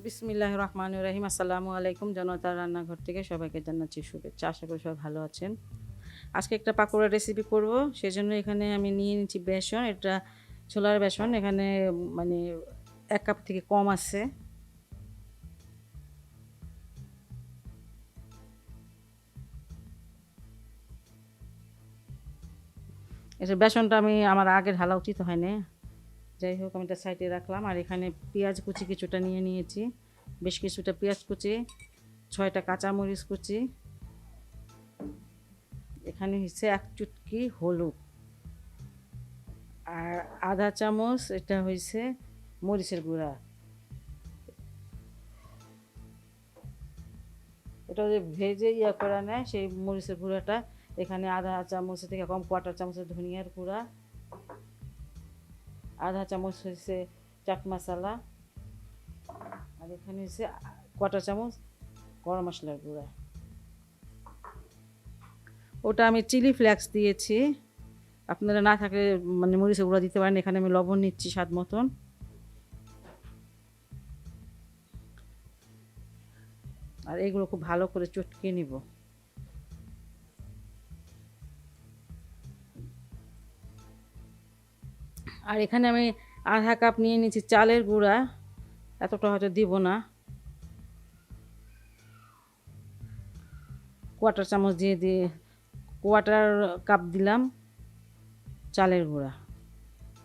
বিসমিল্লাহির রহমানির রহিম। আসসালামু আলাইকুম। জনতার রান্নাঘর থেকে সবাইকে জানাচ্ছি শুভেচ্ছা। আশা করি সবাই ভালো আছেন। আজকে একটা পাকোড়া রেসিপি করব, সেজন্য এখানে আমি নিয়ে নিচ্ছি বেসন। এটা ছোলার বেসন, এখানে মানে 1 কাপ থেকে কম আছে। এটা বেসনটা আমার আগে ঢালা উচিত হয় না, যাই হোক আমি এটা সাইডে রাখলাম। আর এখানে পেঁয়াজ কুচি কিছুটা নিয়ে নিয়েছি, বেশ কিছুটা পেঁয়াজ কুচি, 6টা কাঁচামরিচ কুচি, এখানে হচ্ছে 1 চুটকি হলুদ, আর আধা চামচ এটা হয়েছে মরিচের গুঁড়া। এটা যে ভেজে করা নেয় সেই মরিচের গুঁড়াটা। এখানে আধা চামচ থেকে কম, 1/4 চামচের ধনিয়ার গুঁড়া, আধা চামচ হয়েছে চাট মশলা, আর এখানে হচ্ছে 1/4 চামচ গরম মশলার গুঁড়া। ওটা আমি চিলি ফ্লেক্স দিয়েছি, আপনারা না থাকলে মরিচের গুঁড়া দিতে পারেন। এখানে আমি লবণ নিচ্ছি স্বাদ মতন। আর এগুলো খুব ভালো করে চটকে নিব। আর এখানে আমি আধা কাপ নিয়ে নিচ্ছি চালের গুঁড়া, এতটা হয়তো দিব না, 1/4 চামচ দিয়ে 1/4 কাপ দিলাম চালের গুঁড়া,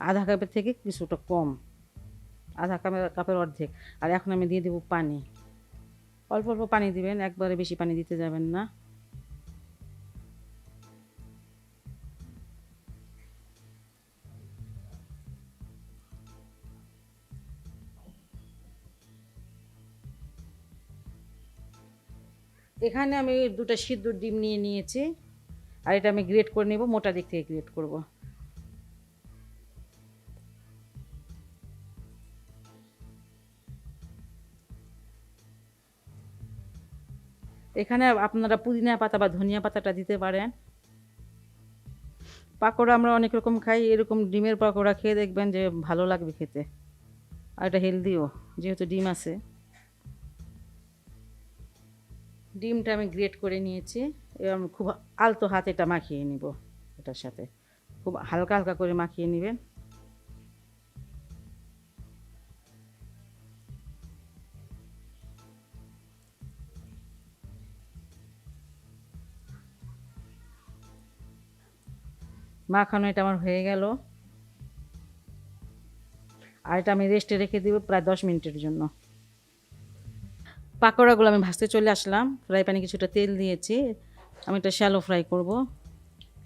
আধা কাপের থেকে কিছুটা কম, আধা কাপের অর্ধেক। আর এখন আমি দিয়ে দেবো পানি, অল্প অল্প পানি দিবেন, একবারে বেশি পানি দিতে যাবেন না। এখানে আমি 2টা সিদ্ধ ডিম নিয়ে নিয়েছি, আর এটা আমি গ্রেট করে নেব, মোটা দিক থেকে গ্রেট করব। এখানে আপনারা পুদিনা পাতা বা ধনিয়া পাতাটা দিতে পারেন। পাকোড়া আমরা অনেক রকম খাই, এরকম ডিমের পাকোড়া খেয়ে দেখবেন যে ভালো লাগবে খেতে, আর এটা হেলদিও যেহেতু ডিম আছে। ডিমটা আমি গ্রেট করে নিয়েছি, এবার আমি খুব আলতো হাতে এটা মাখিয়ে নিব। এটার সাথে খুব হালকা হালকা করে মাখিয়ে নেবেন। মাখানো এটা আমার হয়ে গেল, আর এটা আমি রেস্টে রেখে দিব প্রায় 10 মিনিটের জন্য। পাকোড়াগুলো আমি ভাজতে চলে আসলাম, ফ্রাই প্যানে কিছুটা তেল দিয়েছি, আমি এটা শ্যালো ফ্রাই করব।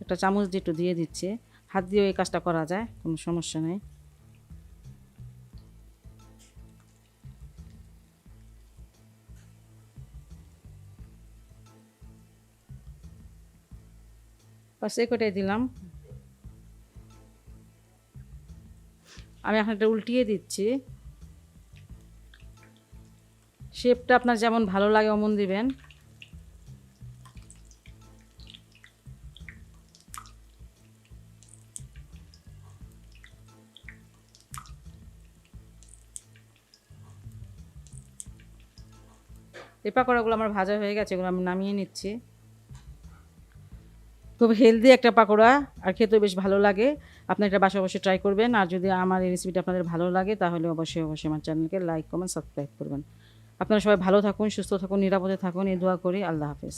একটা চামচ দিয়ে একটু দিয়ে দিচ্ছি, হাত দিয়েও এই কাজটা করা যায়, কোনো সমস্যা নেই। বাস এই কটাই দিলাম। আমি এখন এটা উল্টিয়ে দিচ্ছি, শেপটা আপনার যেমন ভালো লাগে অমন দিবেন। এই পাকোড়াগুলো আমার ভাজা হয়ে গেছে, এগুলো আমি নামিয়ে নিচ্ছি। খুব হেলদি একটা পাকোড়া, আর খেতে বেশ ভালো লাগে। আপনি এটা বাসায় অবশ্যই ট্রাই করবেন। আর যদি আমার এই রেসিপিটা আপনাদের ভালো লাগে তাহলে অবশ্যই অবশ্যই আমার চ্যানেলকে লাইক, কমেন্ট, সাবস্ক্রাইব করবেন। আপনারা সবাই ভালো থাকুন, সুস্থ থাকুন, নিরাপদে থাকুন, এই দোয়া করি। আল্লাহ হাফেজ।